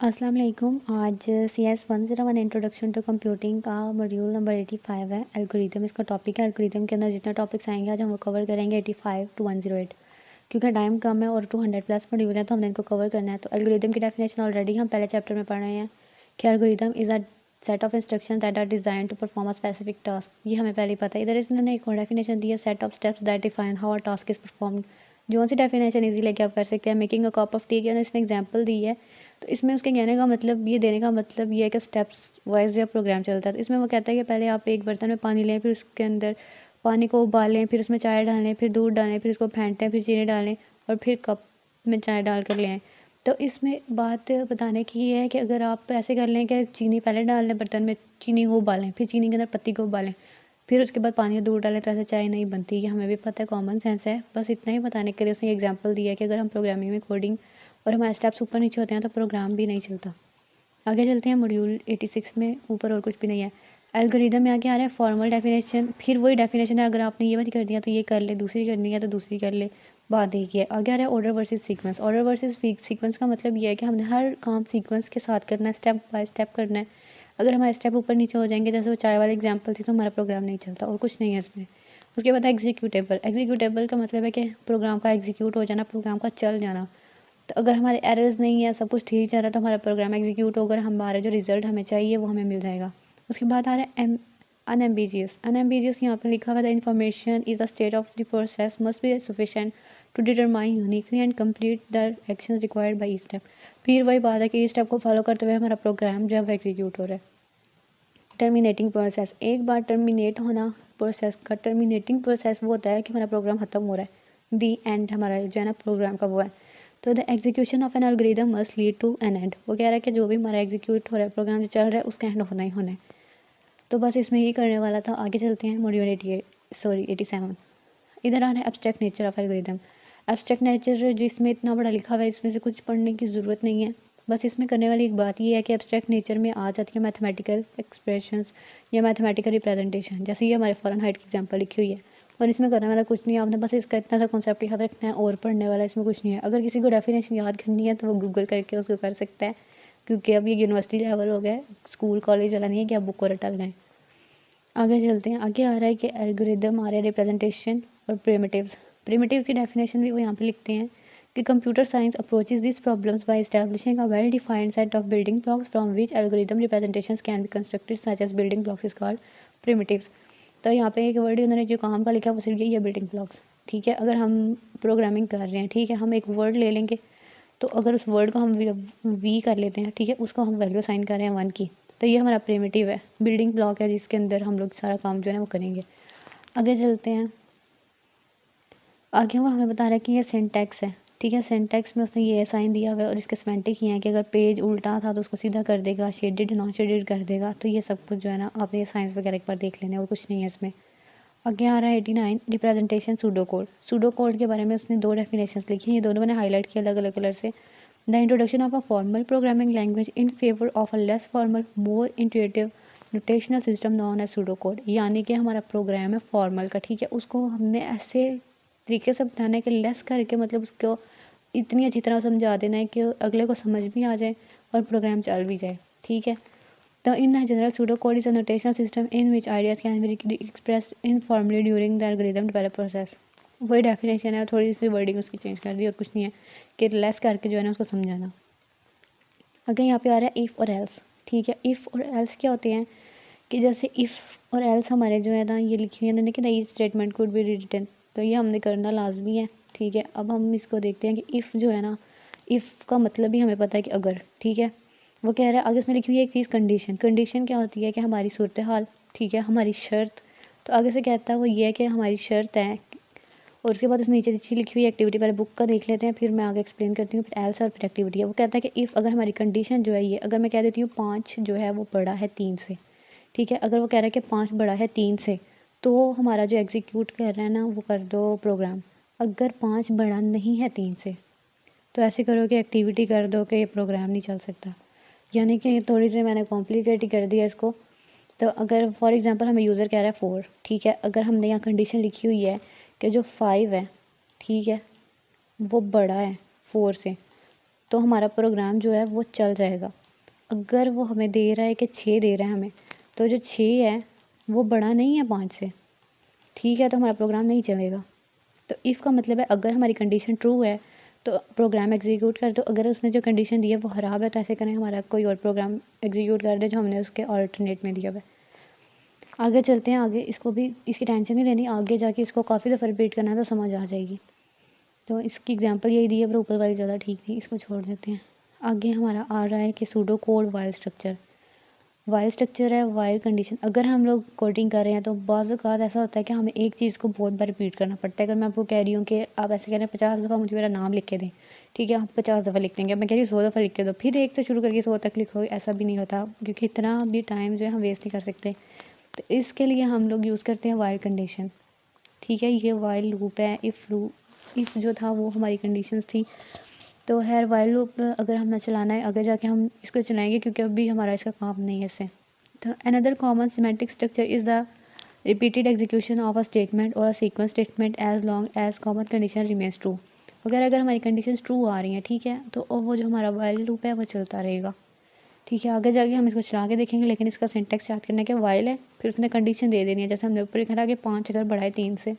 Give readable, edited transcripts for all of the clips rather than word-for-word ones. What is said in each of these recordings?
अस्सलाम वालेकुम। आज CS 101 इंट्रोडक्शन टू कंप्यूटिंग का मॉड्यूल नंबर 85 है। एल्गोरिदम इसका टॉपिक है। एल्गोरिदम के अंदर जितने टॉपिक्स आएंगे आज हम वो कवर करेंगे 85 to 108, क्योंकि टाइम कम है और 200 प्लस मॉड्यूल है तो हमने इनको कवर करना है। तो एल्गोरिदम की डेफिनेशन ऑलरेडी हम पहले चैप्टर में पढ़ रहे हैं कि algorithm is a set of instruction that are design to perform a specific task. ये हमें पहले ही पता है। इधर इसने एक और डेफिनेशन दी है, set of steps that define how a task is performed. जो सी डेफिनेशन इजी लेके आप कर सकते हैं। Making a cup of T की इसने एग्जाम्पल दी है, तो इसमें उसके कहने का मतलब ये देने का मतलब ये है कि स्टेप्स वाइज या प्रोग्राम चलता है। तो इसमें वो कहता है कि पहले आप एक बर्तन में पानी लें, फिर उसके अंदर पानी को उबालें, फिर उसमें चाय डालें, फिर दूध डालें, फिर उसको फेंटें, फिर चीनी डालें और फिर कप में चाय डाल कर ले आएँ। तो इसमें बात बताने की ये है कि अगर आप ऐसे कर लें कि चीनी पहले डाल लें बर्तन में, चीनी को उबालें, फिर चीनी के अंदर पत्ती को उबालें, फिर उसके बाद पानी और दूध डालें, तो ऐसे चाय नहीं बनती। ये हमें भी पता है, कॉमन सेंस है। बस इतना ही बताने के लिए उसने एग्जांपल दिया है कि अगर हम प्रोग्रामिंग में कोडिंग और हमारे स्टेप्स ऊपर नीचे होते हैं तो प्रोग्राम भी नहीं चलता। आगे चलते हैं मॉड्यूल 86 में। ऊपर और कुछ भी नहीं है। एल्गोरिदम में आगे आ रहा है फॉर्मल डेफिनेशन। फिर वही डेफिनेशन है, अगर आपने ये वाली कर दिया तो ये कर ले, दूसरी करनी है तो दूसरी कर ले, बात एक ही है। आगे आ रहा है order versus sequence. Order versus sequence का मतलब ये है कि हमने हर काम सीक्वेंस के साथ करना है, स्टेप बाय स्टेप करना है। अगर हमारे स्टेप ऊपर नीचे हो जाएंगे, जैसे वो चाय वाली एग्जाम्पल थी, तो हमारा प्रोग्राम नहीं चलता और कुछ नहीं है इसमें। उसके बाद एग्जीक्यूटेबल। एग्जीक्यूटेबल का मतलब है कि प्रोग्राम का एग्जीक्यूट हो जाना, प्रोग्राम का चल जाना। तो अगर हमारे एरर्स नहीं है, सब कुछ ठीक चल रहा है, तो हमारा प्रोग्राम एग्जीक्यूट होकर हमारा जो रिजल्ट हमें चाहिए वो हमें मिल जाएगा। उसके बाद आ रहा है अनएम्बिजियस। अनएम्बिजियस यहाँ पे लिखा हुआ है, information is the state of the process must be sufficient to determine uniquely and complete the actions required by each step. फिर वही बात है कि इस स्टेप को फॉलो करते हुए हमारा प्रोग्राम जो है वो एग्जीक्यूट हो रहा है। Terminating process. एक बार टर्मिनेट होना प्रोसेस का, टर्मिनेटिंग प्रोसेस वो होता है कि हमारा प्रोग्राम खत्म हो रहा है, दी एंड हमारा जो है ना प्रोग्राम का वो है। तो the execution of an algorithm must lead to an end. वो कह रहा है कि जो भी हमारा एग्जीक्यूट हो रहा है, प्रोग्राम जो चल रहा है, उसका एंड होना ही होना है। तो बस इसमें ही करने वाला था। आगे चलते हैं मॉड्यूल 87। इधर आ रहा है abstract nature of algorithm. Abstract nature जिसमें इतना बड़ा लिखा हुआ है, इसमें से कुछ पढ़ने की ज़रूरत नहीं है। बस इसमें करने वाली एक बात ये है कि एब्स्ट्रैक्ट नेचर में आ जाती है मैथमेटिकल एक्सप्रेशंस या मैथमेटिकल रिप्रेजेंटेशन। जैसे ये हमारे फ़ारेनहाइट की एग्जांपल लिखी हुई है, और इसमें करने वाला कुछ नहीं है। आपने बस इसका इतना सा कॉन्सेप्ट याद रखना है और पढ़ने वाला इसमें कुछ नहीं है। अगर किसी को डेफिनेशन याद करनी है तो वो गूगल करके उसको कर सकता है, क्योंकि अब ये यूनिवर्सिटी लेवल हो गया है, स्कूल कॉलेज वाला नहीं है कि आप बुक को रटल गए। आगे चलते हैं। आगे आ रहा है कि एल्गोरिदम आ रहा है रिप्रेजेंटेशन और प्रिमिटिव्स। प्रिमिटिव्स की डेफिनेशन भी वो यहाँ पे लिखते हैं कि computer science approaches this problems by establishing a well defined set of building blocks from which algorithm representations can be constructed such as building blocks is called primitives. तो यहाँ पे एक वर्ड उन्होंने जो काम का लिखा है वो सिर्फ यही है, बिल्डिंग ब्लॉक्स। ठीक है, अगर हम प्रोग्रामिंग कर रहे हैं, ठीक है, हम एक वर्ड ले लेंगे, तो अगर उस वर्ड को हम वी कर लेते हैं, ठीक है, उसको हम वैल्यू साइन कर रहे हैं 1 की, तो ये हमारा प्रिमिटिव है, बिल्डिंग ब्लॉक है जिसके अंदर हम लोग सारा काम जो है ना वो करेंगे। आगे चलते हैं। आगे वो हमें बता रहा है कि ये सिंटैक्स है। ठीक है, सिंटैक्स में उसने ये साइन दिया हुआ है और इसके सिमेंटिक ये है कि अगर पेज उल्टा था तो उसको सीधा कर देगा, शेडेड नॉन शेडेड कर देगा। तो ये सब कुछ जो है ना आपने ये साइंस वगैरह एक बार देख लेना है और कुछ नहीं है इसमें। आगे आ रहा है 89 representation pseudo code. Pseudo code के बारे में उसने 2 डेफिनेशंस लिखी हैं, ये दोनों मैंने हाईलाइट किया अलग अलग कलर से। The introduction of a formal programming language in favour of a less formal more intuitive notational system known as pseudo code. यानी कि हमारा प्रोग्राम है फॉर्मल का, ठीक है, उसको हमने ऐसे तरीके से बताना है कि लेस करके, मतलब उसको इतनी अच्छी तरह समझा देना है कि अगले को समझ भी आ जाए और प्रोग्राम चल भी जाए। ठीक है, तो in general pseudo code is a notional system in which ideas can be express informally during the algorithm develop process. वही डेफिनेशन है, थोड़ी सी वर्डिंग उसकी चेंज कर दी और कुछ नहीं है, कि लेस करके जो है ना उसको समझाना। अगर यहाँ पे आ रहा है इफ़ और एल्स। ठीक है, इफ़ और एल्स क्या होते हैं कि जैसे इफ़ और एल्स हमारे जो है ना ये लिखी हुई है ना कि the statement could be written, तो ये हमने करना लाजमी है। ठीक है, अब हम इसको देखते हैं कि इफ़ जो है ना, इफ़ का मतलब भी हमें पता है कि अगर। ठीक है, वो कह रहा है, आगे उसने लिखी हुई है एक चीज़ कंडीशन। कंडीशन क्या होती है कि हमारी सूरत हाल, ठीक है, हमारी शर्त। तो आगे से कहता है वो ये है कि हमारी शर्त है, और उसके बाद उसने नीचे अच्छी लिखी हुई एक्टिविटी, पहले बुक का देख लेते हैं फिर मैं आगे एक्सप्लेन करती हूँ, फिर एल्स और फिर एक्टिविटी है। वो कहता है कि इफ़ अगर हमारी कंडीशन जो है ये, अगर मैं कह देती हूँ 5 जो है वो बड़ा है 3 से, ठीक है, अगर वो कह रहा है कि 5 बड़ा है 3 से, तो हमारा जो एग्जीक्यूट कर रहा है ना वो कर दो प्रोग्राम। अगर 5 बड़ा नहीं है 3 से, तो ऐसे करो कि एक्टिविटी कर दो कि ये प्रोग्राम नहीं चल सकता। यानी कि थोड़ी सी मैंने कॉम्प्लिकेट ही कर दिया इसको। तो अगर फॉर एग्जांपल हमें यूज़र कह रहा है 4, ठीक है, अगर हमने यहाँ कंडीशन लिखी हुई है कि जो 5 है, ठीक है, वो बड़ा है 4 से, तो हमारा प्रोग्राम जो है वो चल जाएगा। अगर वो हमें दे रहा है कि 6 दे रहा है हमें, तो जो 6 है वो बड़ा नहीं है 5 से, ठीक है, तो हमारा प्रोग्राम नहीं चलेगा। तो इफ़ का मतलब है अगर हमारी कंडीशन ट्रू है तो प्रोग्राम एग्जीक्यूट कर दो, अगर उसने जो कंडीशन दी है वो ख़राब है तो ऐसे करें हमारा कोई और प्रोग्राम एग्जीक्यूट कर दे जो हमने उसके ऑल्टरनेट में दिया हुआ है। आगे चलते हैं, आगे इसको भी इसकी टेंशन नहीं लेनी, आगे जाके इसको काफ़ी दफ़ा रिपीट करना है तो समझ आ जाएगी। तो इसकी एग्जांपल यही दी है, पर ऊपर वाली ज़्यादा ठीक थी, इसको छोड़ देते हैं। आगे हमारा आ रहा है कि pseudo code while structure. While structure है वाइल कंडीशन। अगर हम लोग कोडिंग कर रहे हैं तो बाज़ औक़ात ऐसा होता है कि हमें एक चीज़ को बहुत बार रिपीट करना पड़ता है। अगर मैं आपको कह रही हूँ कि आप ऐसे कह रहे हैं 50 दफ़ा मुझे मेरा नाम लिख के दें, ठीक है, आप 50 दफ़ा लिख देंगे। अब मैं कह रही हूँ 100 दफ़ा लिख के दो, फिर एक से शुरू करके 100 तक लिखो, ऐसा भी नहीं होता, क्योंकि इतना भी टाइम जो है हम वेस्ट नहीं कर सकते। तो इसके लिए हम लोग यूज़ करते हैं वाइल कंडीशन, ठीक है। ये वाइल लूप है, इफ़ जो था वो हमारी कंडीशंस थी। तो खैर वाइल लूप अगर हमें चलाना है, आगे जाके हम इसको चलाएंगे क्योंकि अभी हमारा इसका काम नहीं है इससे। तो another common semantic structure is the repeated execution of a statement और a sequence statement as long as common condition remains true. अगर हमारी कंडीशन ट्रू आ रही हैं, ठीक है, तो वो जो हमारा वाइल लूप है वो चलता रहेगा, ठीक है। आगे जाके हम इसको चला के देखेंगे, लेकिन इसका सिंटेक्स याद करना है कि वाइल है, फिर उसने कंडीशन दे देनी है, जैसे हमने ऊपर लिखा था कि 5 अगर बढ़ा है 3 से।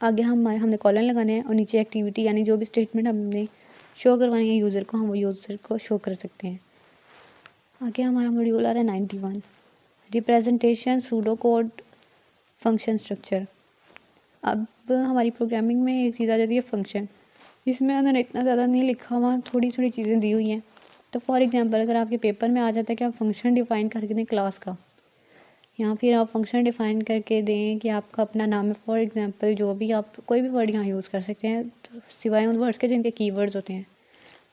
आगे हमने कॉलन लगाने हैं और नीचे एक्टिविटी यानी जो भी स्टेटमेंट हमने शो करवानी है यूज़र को, हम वो यूज़र को शो कर सकते हैं। आगे हमारा मॉड्यूल आ रहा है 91, representation pseudo code function structure. अब हमारी प्रोग्रामिंग में एक चीज़ आ जाती है फंक्शन। इसमें अगर इतना ज़्यादा नहीं लिखा हुआ, थोड़ी थोड़ी चीज़ें दी हुई हैं। तो फॉर एग्जांपल अगर आपके पेपर में आ जाता है कि आप फंक्शन डिफ़ाइन करके दें क्लास का, या फिर आप फंक्शन डिफ़ाइन करके दें कि आपका अपना नाम है, फॉर एग्जांपल जो भी आप कोई भी वर्ड यहाँ यूज़ कर सकते हैं, तो सिवाय उन वर्ड्स के जिनके कीवर्ड्स होते हैं।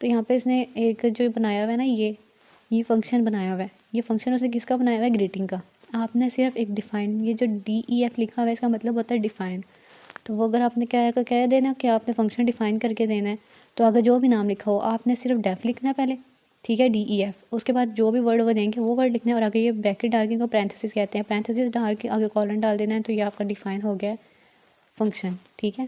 तो यहाँ पे इसने एक जो बनाया हुआ है ना, ये फंक्शन बनाया हुआ है। ये फंक्शन उसने किसका बनाया हुआ है? ग्रीटिंग का। आपने सिर्फ एक डिफ़ाइन, ये जो DEF लिखा हुआ है इसका मतलब होता है डिफ़ाइन। तो वो अगर आपने क्या कह देना कि आपने फंक्शन डिफ़ाइन करके देना है, तो अगर जो भी नाम लिखा हो आपने सिर्फ डेफ लिखना है पहले, ठीक है, DEF। उसके बाद जो भी वर्ड वो देंगे वो वर्ड लिखना है, और आगे ये ब्रैकेट डाल के इनको पैरेंथेसिस कहते हैं, पैरेंथेसिस डाल के आगे कॉलन डाल देना है, तो ये आपका डिफ़ाइन हो गया है फंक्शन, ठीक है।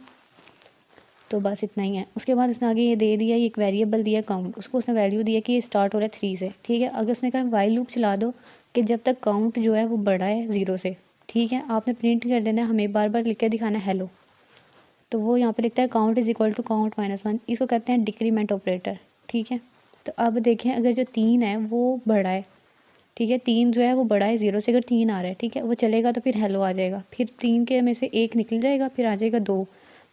तो बस इतना ही है। उसके बाद इसने आगे ये दे दिया, ये एक वेरिएबल दिया काउंट, उसको उसने वैल्यू दिया कि ये स्टार्ट हो रहा है 3 से, ठीक है। अगर उसने कहा वाइल लूप चला दो कि जब तक काउंट जो है वो बड़ा है 0 से, ठीक है, आपने प्रिंट कर देना है, हमें बार बार लिख के दिखाना है हेलो। तो वो यहाँ पे लिखता है count is equal to count -1, इसको कहते हैं डिक्रीमेंट ऑपरेटर, ठीक है। तो अब देखें अगर जो 3 है वो बड़ा है, ठीक है, 3 जो है वो बड़ा है 0 से, अगर 3 आ रहा है, ठीक है, वो चलेगा तो फिर हेलो आ जाएगा, फिर 3 के में से 1 निकल जाएगा, फिर आ जाएगा 2,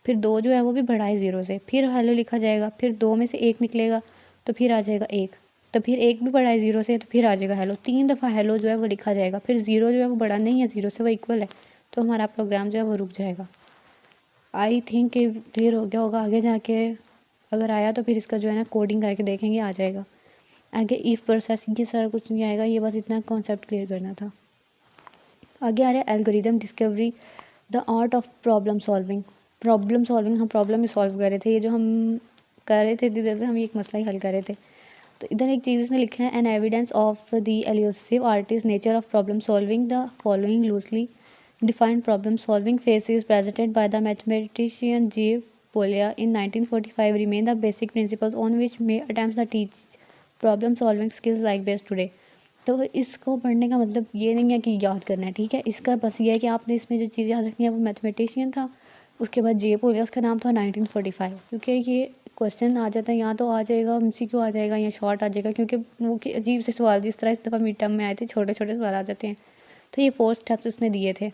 फिर 2 जो है वो भी बड़ा है 0 से, फिर हेलो लिखा जाएगा, फिर 2 में से 1 निकलेगा तो फिर आ जाएगा 1, तो फिर 1 भी बड़ा है 0 से तो फिर आ जाएगा हेलो। 3 दफ़ा हेलो जो है वो लिखा जाएगा, फिर 0 जो है वो बड़ा नहीं है 0 से, वो इक्वल है, तो हमारा प्रोग्राम जो है वो रुक जाएगा। आई थिंक क्लियर हो गया होगा। आगे जाके अगर आया तो फिर इसका जो है ना कोडिंग करके देखेंगे, आ जाएगा। आगे इफ़ प्रोसेसिंग, ये सारा कुछ नहीं आएगा, ये बस इतना कॉन्सेप्ट क्लियर करना था। आगे आ रहा है algorithm discovery, the art of problem solving. हम प्रॉब्लम ही सॉल्व कर रहे थे, ये जो हम कर रहे थे जैसे हम एक मसला ही हल कर रहे थे। तो इधर एक चीज़ इसने लिखा है, an evidence of the elusive artist nature of problem solving, the following loosely defined problem solving phase is presented by the mathematician J. Polya in 1945 remain the basic principles on which may attempts to teach problem solving skills like best today। तो इसको पढ़ने का मतलब ये नहीं है कि याद करना है, ठीक है, इसका बस ये है कि आपने इसमें जो चीज़ याद रखनी है वो मैथमेटिशियन था, उसके बाद जे पोलिया, उसका नाम था 1945, क्योंकि ये क्वेश्चन आ जाता है, यहाँ तो आ जाएगा MCQ आ जाएगा या शॉर्ट आ जाएगा, क्योंकि वो अजीब से सवाल जिस तरह इस दफ़ा मिड टर्म में आए थे, छोटे छोटे सवाल आ जाते हैं। तो ये 4 स्टेप्स उसने दिए थे।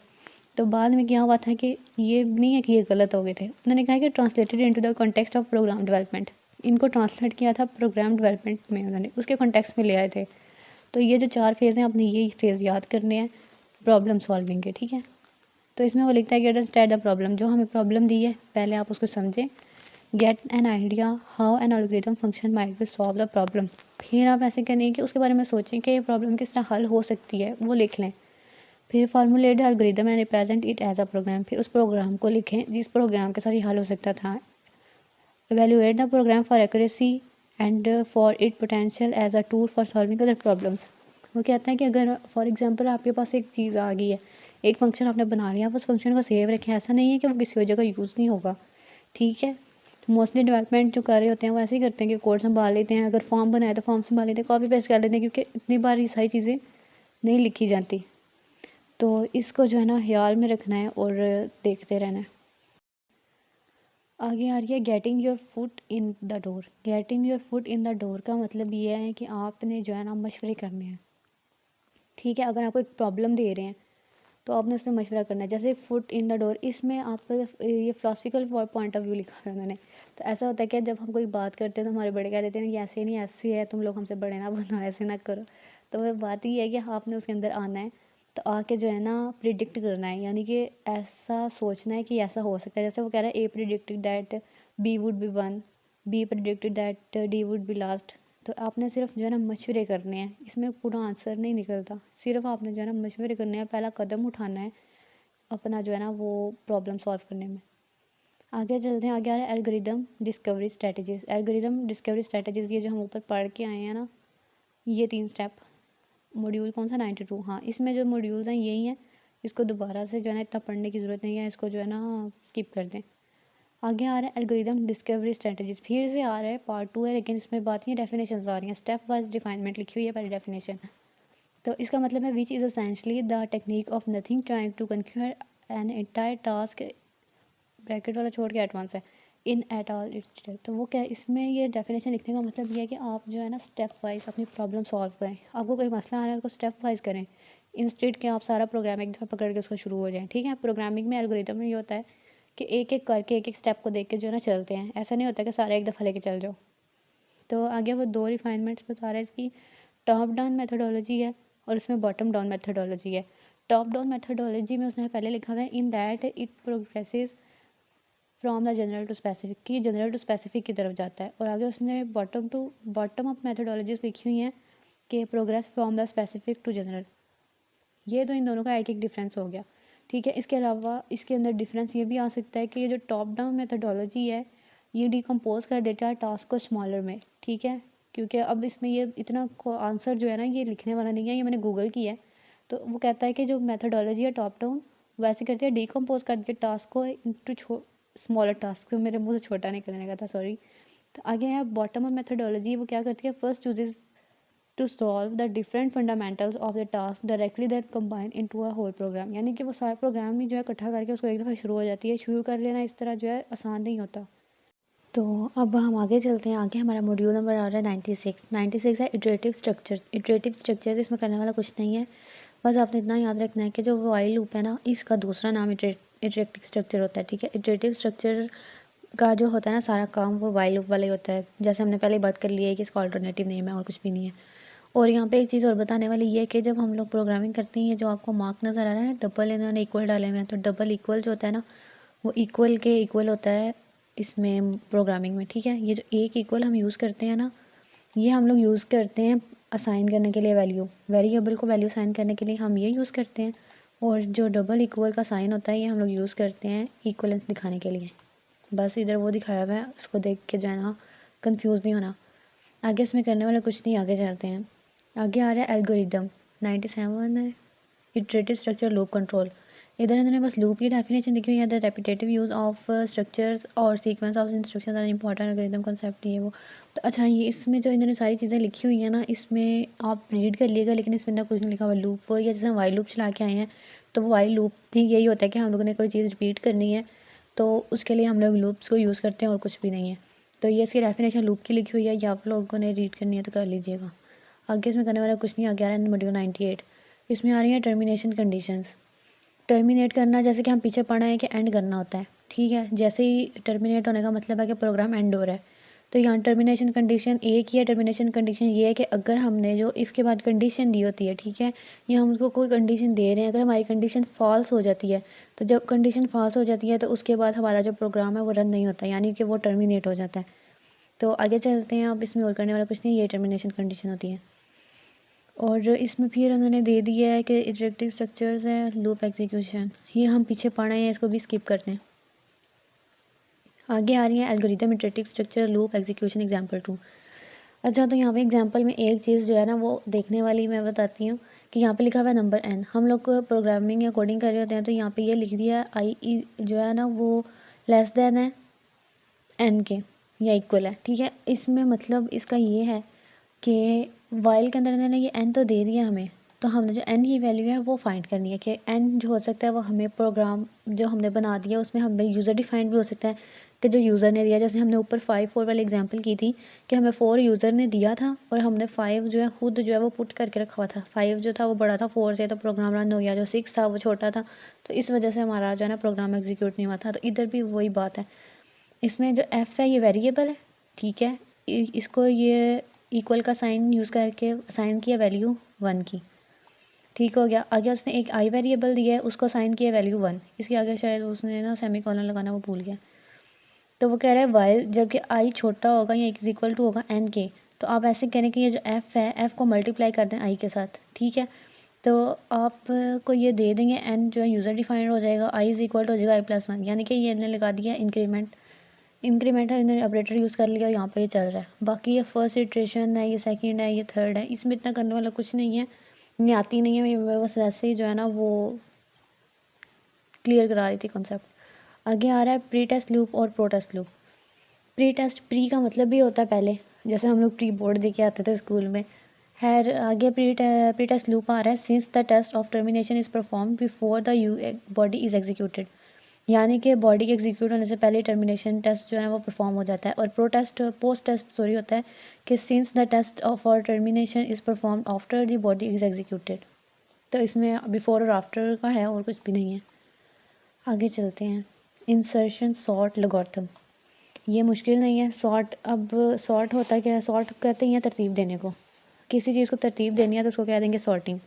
तो बाद में क्या हुआ था कि ये नहीं है कि ये गलत हो गए थे, उन्होंने कहा कि translated into the context of program development, इनको ट्रांसलेट किया था प्रोग्राम डेवलपमेंट में, उन्होंने उसके कॉन्टेक्स्ट में ले आए थे। तो ये जो 4 फेज़ हैं आपने ये फेज़ याद करने हैं प्रॉब्लम सॉल्विंग के, ठीक है। तो इसमें वो लिखता है कि अंडरस्टैंड द प्रॉब्लम, जो हमें प्रॉब्लम दी है पहले आप उसको समझें, get an idea how an algorithm function might be solve the problem, फिर आप ऐसे करें कि उसके बारे में सोचें कि ये प्रॉब्लम किस तरह हल हो सकती है, वो लिख लें। फिर formulate the algorithm and represent it as a program, फिर उस प्रोग्राम को लिखें जिस प्रोग्राम के साथ ये हल हो सकता था। Evaluate the program for accuracy and for it potential as a tool for solving other problems. वो कहता है कि अगर फॉर एग्जांपल आपके पास एक चीज़ आ गई है, एक फंक्शन आपने बना लिया, आप उस फंक्शन को सेव रखें, ऐसा नहीं है कि वो किसी और जगह यूज़ नहीं होगा, ठीक है। तो मोस्टली डेवलपमेंट जो कर रहे होते हैं वो ऐसे ही करते हैं कि कोड संभाल लेते हैं, अगर फॉर्म बनाए तो फॉर्म संभाल लेते हैं, कॉपी पेस्ट कर लेते हैं, क्योंकि इतनी बार ये सारी चीज़ें नहीं लिखी जाती। तो इसको जो है ना ख्याल में रखना है और देखते रहना है। आगे आ रही है getting your foot in the door. Getting your foot in the door का मतलब ये है कि आपने जो है ना मशवरे करने हैं, ठीक है। अगर आपको एक प्रॉब्लम दे रहे हैं तो आपने उसमें मशवरा करना है। जैसे फुट इन द डोर, इसमें आपका ये फ़िलासफ़िकल पॉइंट ऑफ व्यू लिखा हुआ है उन्होंने। तो ऐसा होता है कि जब हम कोई बात करते हैं तो हमारे बड़े कह देते हैं कि ऐसे नहीं, ऐसी है, तुम लोग हमसे बड़े ना बनो, ऐसे ना करो। तो वह बात ये है कि आपने उसके अंदर आना है, तो आके जो है ना प्रिडिक्ट करना है, यानी कि ऐसा सोचना है कि ऐसा हो सकता है। जैसे वो कह रहा है A predicted that B would be one, B predicted that D would be last. तो आपने सिर्फ जो है ना मशवरे करने हैं, इसमें पूरा आंसर नहीं निकलता। सिर्फ आपने जो है ना मशवरे करने हैं, पहला कदम उठाना है अपना जो है ना वो प्रॉब्लम सॉल्व करने में। आगे चलते हैं। आगे आ रहा है algorithm discovery strategies. Algorithm discovery strategies, ये जो हम ऊपर पढ़ के आए हैं ना, ये 3 स्टेप। मॉड्यूल कौन सा 92, हाँ, इसमें जो मॉड्यूल्स हैं यही हैं। इसको दोबारा से जो है ना इतना पढ़ने की ज़रूरत नहीं है, इसको जो है ना स्किप कर दें। आगे आ रहा है एल्गोरिदम डिस्कवरी स्ट्रेटजीज, फिर से आ रहा है, पार्ट 2 है, लेकिन इसमें बात ये डेफिनेशन आ रही हैं। स्टेप वाइज डिफाइनमेंट लिखी हुई है पहले डेफिनेशन। तो इसका मतलब है which is essentially the technique of nothing trying to conquer an entire task, bracket वाला छोड़ के एडवांस है, इन एट ऑल इट्स। तो वो क्या, इसमें ये डेफिनेशन लिखने का मतलब ये है कि आप जो है ना स्टेप वाइज अपनी प्रॉब्लम सॉल्व करें। आपको कोई मसला आ रहा है उसको स्टेप वाइज करें, इंस्टेड के आप सारा प्रोग्राम एक दफ़ा पकड़ के उसको शुरू हो जाएं, ठीक है। प्रोग्रामिंग में एल्गोरिथम में ये होता है कि एक एक करके एक एक स्टेप को देख के जो है ना चलते हैं, ऐसा नहीं होता कि सारा एक दफ़ा लेके चल जाओ। तो आगे वो 2 रिफाइनमेंट्स बता रहे हैं इसकी। टॉप डाउन मेथोडोलॉजी है और उसमें बॉटम डाउन मेथोडोलॉजी है। टॉप डाउन मेथोडोलॉजी में उसने पहले लिखा हुआ है in that it progresses from the general to specific, की जनरल टू स्पेसिफिक की तरफ जाता है। और आगे उसने बॉटम अप मेथोडोलॉजीज लिखी हुई हैं कि progress from the specific to general. ये तो इन दोनों का एक एक डिफरेंस हो गया, ठीक है। इसके अलावा इसके अंदर डिफरेंस ये भी आ सकता है कि ये जो टॉप डाउन मेथोडोलॉजी है ये डिकम्पोज कर देता है टास्क को स्मॉलर में, ठीक है। क्योंकि अब इसमें ये इतना आंसर जो है ना ये लिखने वाला नहीं है, ये मैंने गूगल किया है। तो वो कहता है कि जो मेथोडोलॉजी है टॉप डाउन वैसे करती है, डिकम्पोज करके टास्क को इंटू स्मॉलर टास्क, मेरे मुंह से छोटा निकलने का था, सॉरी। तो आगे है बॉटम अप मेथोडोलॉजी, वो क्या करती है, first chooses to solve the different fundamentals of the task directly that combine into a whole program, यानी कि वो सारा प्रोग्राम ही जो है इकट्ठा करके उसको एक दफ़ा शुरू हो जाती है। शुरू कर लेना इस तरह जो है आसान नहीं होता। तो अब हम आगे चलते हैं। आगे हमारा मॉड्यूल नंबर आ रहा है 96 है इटरेटिव स्ट्रक्चर्स। इटरेटिव स्ट्रक्चर्स, इसमें करने वाला कुछ नहीं है, बस आपने इतना याद रखना है कि जो वाइल लूप है ना इसका दूसरा नाम इटरेटिव स्ट्रक्चर होता है, ठीक है। इटरेटिव स्ट्रक्चर का जो होता है ना सारा काम वो वाइल लूप वाला ही होता है। जैसे हमने पहले बात कर ली है कि इसका ऑल्टरनेटिव नेम है और कुछ भी नहीं है। और यहाँ पे एक चीज़ और बताने वाली ये है कि जब हम लोग प्रोग्रामिंग करते हैं, ये जो आपको मार्क नज़र आ रहा है ना, डबल इन्होंने इक्वल डाले हुए हैं, तो डबल इक्वल जो होता है ना वो इक्वल के इक्वल होता है इसमें प्रोग्रामिंग में, ठीक है। ये जो एक इक्वल हम यूज़ करते हैं ना, ये हम लोग यूज़ करते हैं असाइन करने के लिए वैल्यू, वेरिएबल को वैल्यू असाइन करने के लिए हम ये यूज़ करते हैं। और जो डबल इक्वल का साइन होता है ये हम लोग यूज़ करते हैं इक्वलेंस दिखाने के लिए। बस इधर वो दिखाया हुआ है, उसको देख के जो है ना कन्फ्यूज़ नहीं होना। आगे इसमें करने वाला कुछ नहीं, आगे चलते हैं। आगे आ रहा है एल्गोरिदम 97 है इटरेटिव स्ट्रक्चर लूप कंट्रोल। इधर इन्होंने बस लूप की डेफिनेशन लिखी हुई है, the repetitive use of structures और sequence of instructions are important algorithm concept, ये वो। तो अच्छा, ये इसमें जो इन्होंने सारी चीज़ें लिखी हुई हैं ना, इसमें आप रीड कर लीजिएगा, लेकिन इसमें ना कुछ नहीं लिखा हुआ। लूप वो, या जैसे हम वाइल लूप चला के आए हैं, तो वो वाइल लूप ठीक यही होता है कि हम लोगों ने कोई चीज़ रिपीट करनी है तो उसके लिए हम लोग लूप्स को यूज़ करते हैं और कुछ भी नहीं है। तो ये इसकी डेफिनेशन लूप की लिखी हुई है, या आप लोगों ने रीड करनी है तो कर लीजिएगा। आगे इसमें करने वाला कुछ नहीं। आगे आ रहा है मॉड्यूल 98, इसमें आ रही है टर्मिनेशन कंडीशंस। टर्मिनेट करना, जैसे कि हम पीछे पढ़ा है कि एंड करना होता है, ठीक है। जैसे ही टर्मिनेट होने का मतलब है कि प्रोग्राम एंड हो रहा है, तो यहाँ टर्मिनेशन कंडीशन एक ही है। टर्मिनेशन कंडीशन ये है कि अगर हमने जो इफ़ के बाद कंडीशन दी होती है, ठीक है, या हम उसको कोई कंडीशन दे रहे हैं, अगर हमारी कंडीशन फॉल्स हो जाती है, तो जब कंडीशन फॉल्स हो जाती है तो उसके बाद हमारा जो प्रोग्राम है वो रन नहीं होता, यानी कि वो टर्मिनेट हो जाता है। तो आगे चलते हैं। अब इसमें और करने वाला कुछ नहीं, ये टर्मिनेशन कंडीशन होती है। और इसमें फिर उन्होंने दे दिया है कि इटरेटिव स्ट्रक्चर्स हैं लूप एग्जीक्यूशन, ये हम पीछे पढ़े हैं, इसको भी स्किप करते हैं। आगे आ रही है algorithm iterative structure loop execution example 2। अच्छा, तो यहाँ पे एग्जांपल में एक चीज़ जो है ना वो देखने वाली मैं बताती हूँ कि यहाँ पे लिखा हुआ है नंबर n। हम लोग प्रोग्रामिंग या कोडिंग कर रहे होते हैं तो यहाँ पे ये लिख दिया i जो है ना वो लेस देन है एन के या इक्वल है, ठीक है। इसमें मतलब इसका ये है कि वाइल के अंदर इन्होंने ये एन तो दे दिया हमें, तो हमने जो एन की वैल्यू है वो फाइंड करनी है कि एन जो हो सकता है वो हमें प्रोग्राम जो हमने बना दिया उसमें हमें यूज़र डिफाइंड भी हो सकता है कि जो यूज़र ने दिया, जैसे हमने ऊपर 5 4 वाली एग्जांपल की थी कि हमें 4 यूज़र ने दिया था और हमने 5 जो है खुद जो है वो पुट करके रखा हुआ था। 5 जो था वो बड़ा था 4 से, तो प्रोग्राम रन हो गया। जो 6 था वो छोटा था, तो इस वजह से हमारा जो है ना प्रोग्राम एग्जीक्यूट नहीं हुआ था। तो इधर भी वही बात है, इसमें जो एफ़ है ये वेरिएबल है, ठीक है। इसको ये इक्वल का साइन यूज़ करके साइन किया वैल्यू 1 की, ठीक हो गया। आगे उसने एक आई वेरिएबल दिया है, उसको साइन किया वैल्यू 1। इसके आगे शायद उसने ना सेमी कॉलन लगाना वो भूल गया। तो वो कह रहा है वाइल जबकि आई छोटा होगा या इज इक्वल टू होगा एन के, तो आप ऐसे करें कि ये जो एफ़ है एफ़ को मल्टीप्लाई कर दें आई के साथ, ठीक है। तो आपको ये दे देंगे एन जो है यूज़र डिफाइंड हो जाएगा, आई इज़ इक्वल टू हो जाएगा आई प्लस 1, यानी कि ये इन्होंने लगा दिया इंक्रीमेंट। इंक्रीमेंट है, इन्होंने ऑपरेटर यूज़ कर लिया और यहाँ पे ये चल रहा है। बाकी ये फर्स्ट इटरेशन है, ये सेकंड है, ये थर्ड है, इसमें इतना करने वाला कुछ नहीं है, ये आती नहीं है, मैं बस वैसे ही जो है ना वो क्लियर करा रही थी कॉन्सेप्ट। आगे आ रहा है प्री टेस्ट लूप और प्रो टेस्ट लूप। प्री का मतलब भी होता है पहले, जैसे हम लोग प्री बोर्ड दे के आते थे स्कूल में। हैर आगे प्री टेस्ट लूप आ रहा है since the test of termination is perform before the body is executed, यानी कि बॉडी के एग्जीक्यूट होने से पहले टर्मिनेशन टेस्ट जो है वो परफॉर्म हो जाता है। और पोस्ट टेस्ट सॉरी होता है कि सिंस द टेस्ट ऑफ और termination is perform after the body is executed. तो इसमें बिफोर और आफ्टर का है और कुछ भी नहीं है। आगे चलते हैं, इंसर्शन सॉर्ट लॉगरिथम। ये मुश्किल नहीं है सॉर्ट। अब सॉर्ट होता क्या है, सॉर्ट कहते हैं तरतीब देने को, किसी चीज़ को तरतीब देनी है तो उसको कह देंगे सॉर्टिंग,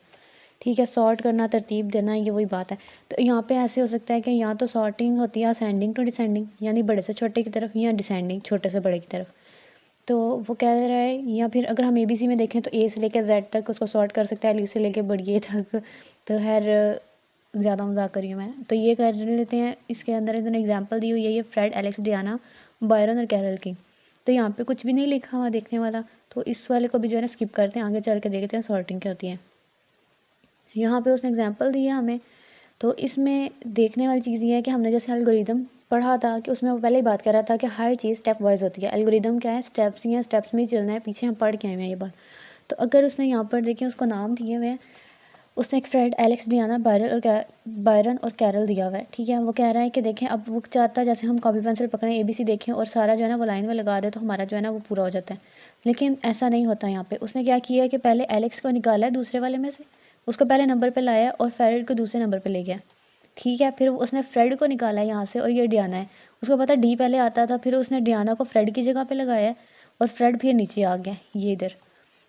ठीक है। सॉर्ट करना, तरतीब देना, ये वही बात है। तो यहाँ पे ऐसे हो सकता है कि यहाँ तो सॉर्टिंग होती है असेंडिंग टू डिसेंडिंग, यानी बड़े से छोटे की तरफ, या डिसेंडिंग छोटे से बड़े की तरफ। तो वो कह रहा है, या फिर अगर हम ABC में देखें तो ए से लेकर जेड तक उसको सॉर्ट कर सकता है, एल से लेकर बड़ी ए तक। तो खैर ज़्यादा मजाक करी हूँ मैं, तो ये कर लेते हैं। इसके अंदर इन्होंने एग्जाम्पल दी हुई है, ये फ्रेड, एलेक्स, डियाना, बायरन और कैरल की। तो यहाँ पे कुछ भी नहीं लिखा हुआ देखने वाला, तो इस वाले को भी जो है ना स्किप करते हैं, आगे चल के देखते हैं सॉर्टिंग क्या होती है। यहाँ पे उसने एग्जांपल दिया हमें, तो इसमें देखने वाली चीज़ ये है कि हमने जैसे एल्गोरिदम पढ़ा था कि उसमें वो पहले ही बात कर रहा था कि हर चीज़ स्टेप वाइज होती है। एल्गोरिदम क्या है, स्टेप्स ही हैं, स्टेप्स में ही चलना है, पीछे हम पढ़ के आए हैं ये बात। तो अगर उसने यहाँ पर देखिए उसको नाम दिए हुए हैं, उसने एक फ्रेड, एलेक्स, डियाना, बायरन और कैरल दिया हुआ है, ठीक है। वो कह रहा है कि देखें, अब वो चाहता है जैसे हम कॉपी पेंसिल पकड़ें, ABC देखें और सारा जो है ना वो लाइन में लगा दे तो हमारा जो है ना वो पूरा हो जाता है, लेकिन ऐसा नहीं होता। यहाँ पे उसने क्या किया है कि पहले एलेक्स को निकाला है दूसरे वाले में से, उसको पहले नंबर पे लाया और फ्रेड को दूसरे नंबर पे ले गया, ठीक है। फिर उसने फ्रेड को निकाला है यहाँ से, और ये डियाना है, उसको पता डी पहले आता था, फिर उसने डियाना को फ्रेड की जगह पे लगाया है और फ्रेड फिर नीचे आ गया ये इधर।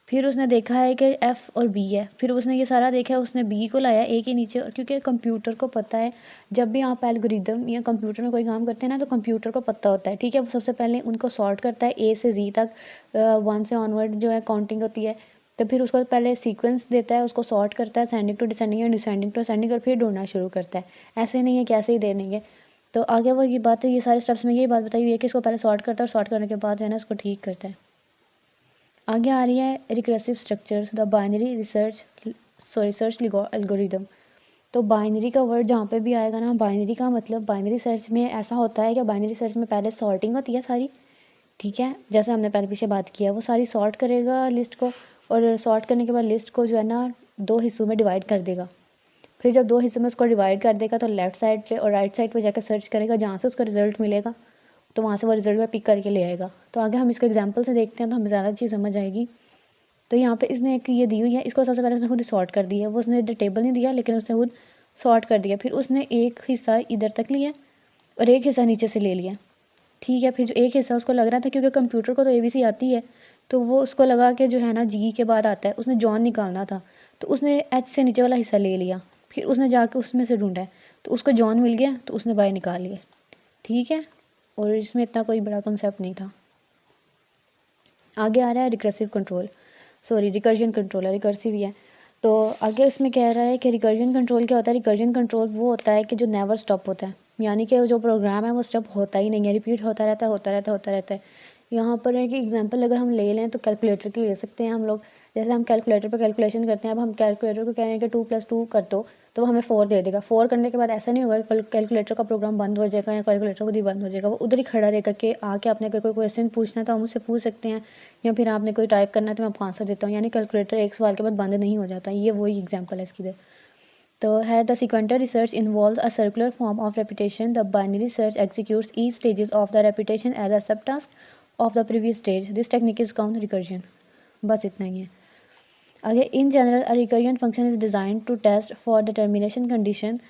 फिर उसने देखा है कि एफ़ और बी है, फिर उसने ये सारा देखा है, उसने बी को लाया ए के नीचे। और क्योंकि कंप्यूटर को पता है, जब भी आप एल्गोरिदम या कंप्यूटर में कोई काम करते हैं ना, तो कंप्यूटर को पता होता है, ठीक है। वो सबसे पहले उनको सॉर्ट करता है ए से जी तक, 1 से ऑनवर्ड जो है काउंटिंग होती है। तो फिर उसको पहले सीक्वेंस देता है, उसको सॉर्ट करता है असेंडिंग टू डिसेंडिंग या डिसेंडिंग टू असेंडिंग, और फिर ढूंढना शुरू करता है। ऐसे नहीं है कि ऐसे ही दे देंगे। तो आगे वो ये बात है, ये सारे स्टेप्स में ये बात बताई हुई है कि इसको पहले सॉर्ट करता है और सॉर्ट करने के बाद जो है ना उसको ठीक करता है। आगे आ रही है recursive structures, the binary search algorithm. तो बाइनरी का वर्ड जहाँ पे भी आएगा ना, बाइनरी का मतलब बाइनरी सर्च में ऐसा होता है कि बाइनरी सर्च में पहले सॉर्टिंग होती है सारी, ठीक है। जैसे हमने पहले पीछे बात किया, वो सारी सॉर्ट करेगा लिस्ट को, और सॉर्ट करने के बाद लिस्ट को जो है ना 2 हिस्सों में डिवाइड कर देगा। फिर जब 2 हिस्सों में उसको डिवाइड कर देगा तो लेफ्ट साइड पे और राइट साइड पे जाकर सर्च करेगा, जहाँ से उसका रिजल्ट मिलेगा तो वहाँ से वो रिजल्ट में पिक करके ले आएगा। तो आगे हम इसको एग्जांपल से देखते हैं तो हमें ज़्यादा चीज़ समझ आएगी। तो यहाँ पे इसने एक ये दी हुई है, इसको सबसे पहले उसने खुद सॉर्ट कर दिया है। वो उसने इधर टेबल नहीं दिया, लेकिन उसने खुद सॉर्ट कर दिया। फिर उसने एक हिस्सा इधर तक लिया और एक हिस्सा नीचे से ले लिया, ठीक है। फिर जो एक हिस्सा उसको लग रहा था, क्योंकि कंप्यूटर को तो ABC आती है, तो वो उसको लगा कि जो है ना G के बाद आता है, उसने जॉन निकालना था, तो उसने H से नीचे वाला हिस्सा ले लिया। फिर उसने जाके उसमें से ढूंढा है, तो उसको जॉन मिल गया, तो उसने बाय निकाल लिया, ठीक है। और इसमें इतना कोई बड़ा कॉन्सेप्ट नहीं था। आगे आ रहा है recursive control, sorry recursion control है, रिकर्सिव ही है। तो आगे इसमें कह रहा है कि रिकर्जन कंट्रोल क्या होता है। रिकर्जन कंट्रोल वो होता है कि जो नेवर स्टॉप होता है, यानी कि जो प्रोग्राम है वो स्टॉप होता ही नहीं है, रिपीट होता रहता है, होता रहता है, होता रहता है। यहाँ पर है कि एग्जांपल अगर हम ले लें तो कैलकुलेटर की ले सकते हैं हम लोग। जैसे हम कैलकुलेटर पर कैलकुलेशन करते हैं, अब हम कैलकुलेटर को कह रहे हैं कि 2+2 कर दो, तो वो हमें 4 दे देगा। 4 करने के बाद ऐसा नहीं होगा कि कैलकुलेटर का प्रोग्राम बंद हो जाएगा या कैलकुलेटर खुद ही बंद हो जाएगा, वो उधर ही खड़ा रहेगा कि आके आपने अगर कोई क्वेश्चन पूछना है तो हम उससे पूछ सकते हैं, या फिर आपने कोई टाइप करना है तो मैं आपको आंसर देता हूँ। यानी कैलकुलेटर एक सवाल के बाद बंद नहीं हो जाता। ये वही एग्जाम्पल है इसकी। तो है the sequential research involves a circular form of repetition. The binary search executes each stages of the repetition as a subtask of the previous stage. This technique is called recursion. बस इतना ही है। आगे in general a recurrent function is designed to test for the termination condition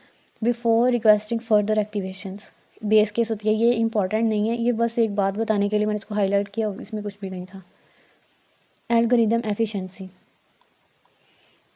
before requesting further activations. Base case होती है, ये important नहीं है, ये बस एक बात बताने के लिए मैंने इसको हाईलाइट किया, इसमें कुछ भी नहीं था। Algorithm efficiency.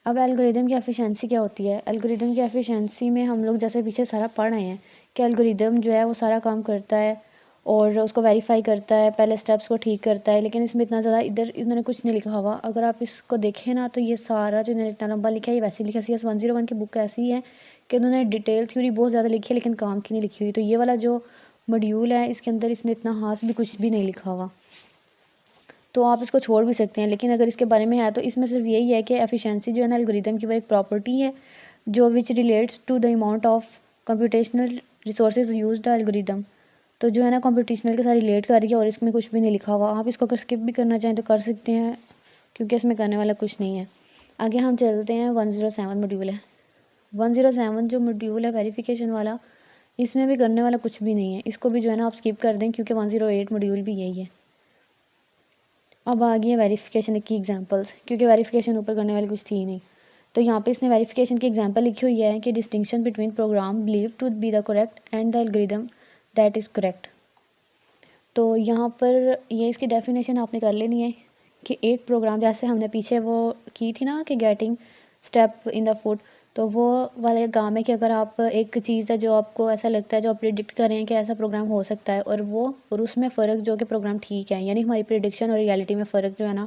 अब एल्गोरिदम की एफिशिएंसी क्या होती है? एल्गोरिदम की एफिशिएंसी में हम लोग जैसे पीछे सारा पढ़ रहे हैं कि एल्गोरिदम जो है वो सारा काम करता है और उसको वेरीफाई करता है, पहले स्टेप्स को ठीक करता है, लेकिन इसमें इतना ज़्यादा इधर इन्होंने कुछ नहीं लिखा हुआ। अगर आप इसको देखें ना तो ये सारा जो इन्होंने इतना लंबा लिखा है ये वैसे लिखा CS 101 की बुक ऐसी है कि उन्होंने डिटेल थ्योरी बहुत ज़्यादा लिखी है लेकिन काम की नहीं लिखी हुई। तो ये वाला जो मॉड्यूल है इसके अंदर इसने इतना खास भी कुछ भी नहीं लिखा हुआ, तो आप इसको छोड़ भी सकते हैं। लेकिन अगर इसके बारे में है तो इसमें सिर्फ यही है कि एफिशिएंसी जो है ना एल्गोरिदम की वो एक प्रॉपर्टी है जो which relates to the amount of computational resources use the algorithm. तो जो है ना कंप्यूटेशनल के साथ रिलेट कर रही है और इसमें कुछ भी नहीं लिखा हुआ। आप इसको अगर स्किप भी करना चाहें तो कर सकते हैं क्योंकि इसमें करने वाला कुछ नहीं है। आगे हम चलते हैं 107 मॉड्यूल है। 107 जो मॉड्यूल है वेरिफिकेशन वाला, इसमें भी करने वाला कुछ भी नहीं है, इसको भी जो है ना आप स्किप कर दें क्योंकि 108 मॉड्यूल भी यही है। अब आ गई है वेरिफिकेशन की एग्जांपल्स, क्योंकि वेरिफिकेशन ऊपर करने वाली कुछ थी नहीं। तो यहाँ पे इसने वेरिफिकेशन की एग्जांपल लिखी हुई है कि distinction between program believe to be the correct and the algorithm that is correct. तो यहाँ पर ये इसकी डेफिनेशन आपने कर लेनी है कि एक प्रोग्राम, जैसे हमने पीछे वो की थी ना कि getting step in the food, तो वो वाले काम है कि अगर आप एक चीज़ है जो आपको ऐसा लगता है, जो आप प्रिडिक्ट कर रहे हैं कि ऐसा प्रोग्राम हो सकता है, और उसमें फ़र्क जो कि प्रोग्राम ठीक है, यानी हमारी प्रिडिक्शन और रियलिटी में फ़र्क जो है ना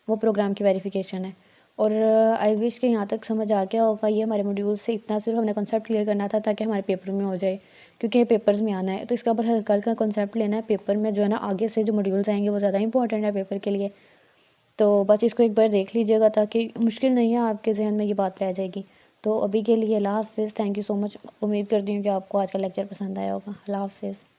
वो प्रोग्राम की वेरिफिकेशन है। और आई विश कि यहाँ तक समझ आ गया होगा। ये हमारे मॉड्यूल से इतना सिर्फ हमने कॉन्सेप्ट क्लियर करना था ताकि हमारे पेपर में हो जाए, क्योंकि ये पेपर्स में आना है। तो इसका बस हल्का हल्का कॉन्सेप्ट लेना है, पेपर में जो है ना आगे से जो मॉड्यूल्स आएंगे वो ज़्यादा इंपॉर्टेंट है पेपर के लिए। तो बस इसको एक बार देख लीजिएगा ताकि मुश्किल नहीं है, आपके जहन में ये बात रह जाएगी। तो अभी के लिए अल्लाह हाफ़िज़। Thank you so much. उम्मीद करती हूँ कि आपको आज का लेक्चर पसंद आया होगा। अल्लाह हाफ़िज़।